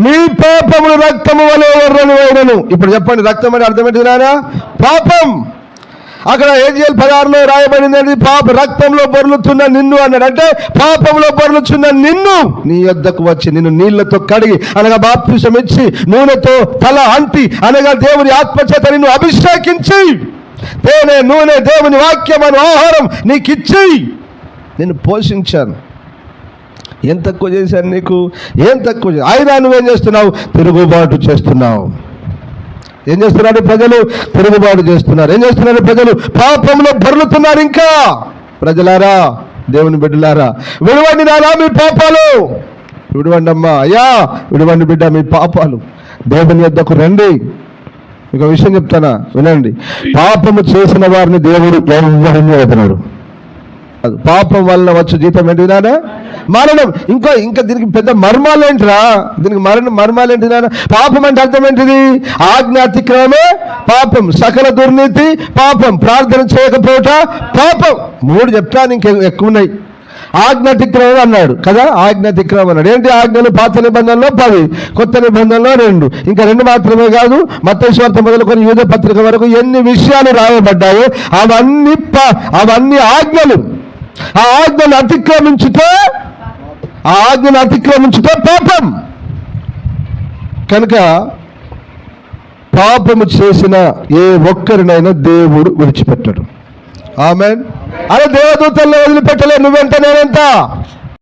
మీ పాపములు రక్తము వలె ఎర్రని అయినను. ఇప్పుడు చెప్పండి, రక్తం అంటే అర్థం ఏంటి నాయనా? పాపం. అక్కడ ఏజియల్ 16లో రాయబడింది, పాప రక్తంలో బొర్లుతున్న నిన్ను అన్నాడు. అంటే పాపంలో బొర్లుతున్న నిన్ను నీ యొద్దకు వచ్చి నిన్ను నీళ్లతో కడిగి, అనగా బాప్తిసం ఇచ్చి, నూనెతో తల అంటి, అనగా దేవుని ఆత్మచేత నిన్ను అభిషేకించి, తేనె నూనె దేవుని వాక్యమను ఆహారం నీకిచ్చి నిన్ను పోషించాను. ఏం తక్కువ చేశాను నీకు? ఏం తక్కువ చేశాను? అయినా నువ్వేం చేస్తున్నావు? తిరుగుబాటు చేస్తున్నావు. ఏం చేస్తున్నారు ప్రజలు? తిరుగుబాటు చేస్తున్నారు. ఏం చేస్తున్నారు ప్రజలు? పాపంలో బొర్లుతున్నారు. ఇంకా ప్రజలారా, దేవుని బిడ్డలారా, విడవండి నానా మీ పాపాలు. విడవండి అమ్మా, అయ్యా విడవండి బిడ్డ మీ పాపాలు. దేవుని యొద్దకు రండి. ఒక విషయం చెప్తానా, వినండి. పాపము చేసిన వారిని దేవుడు ఎవరిని వదలడు. పాపం వలన వచ్చు జీతం ఏంటి నాన్న? మరణం. ఇంకా దీనికి పెద్ద మర్మాలు ఏంటిరా? దీనికి మర్మాలు ఏంటి నాన్న? పాపం అంటే అర్థం ఏంటిది? ఆజ్ఞ అతిక్రమమే పాపం, సకల దుర్నీతి పాపం, ప్రార్థన చేయకపోవట పాపం. 3 చెప్తాను, ఇంక ఎక్కువ ఉన్నాయి. ఆజ్ఞ అతిక్రమం అన్నాడు కదా, ఆజ్ఞ అతిక్రమం అన్నాడు. ఏంటి ఆజ్ఞలు? పాత నిబంధనలో 10, కొత్త నిబంధనలో 2. ఇంకా 2 మాత్రమే కాదు, మత్తయి సువార్త మొదలుకొని యూదా పత్రిక వరకు ఎన్ని విషయాలు రాయబడ్డాయో అవన్నీ ఆజ్ఞలు. ఆ ఆజ్ఞను అతిక్రమించుటే పాపం. కనుక పాపము చేసిన ఏ ఒక్కరినైనా దేవుడు విడిచిపెట్టడు. ఆమేన్. అలా దేవదూతల్లో వదిలిపెట్టలే. నువ్వెంత నేనెంత?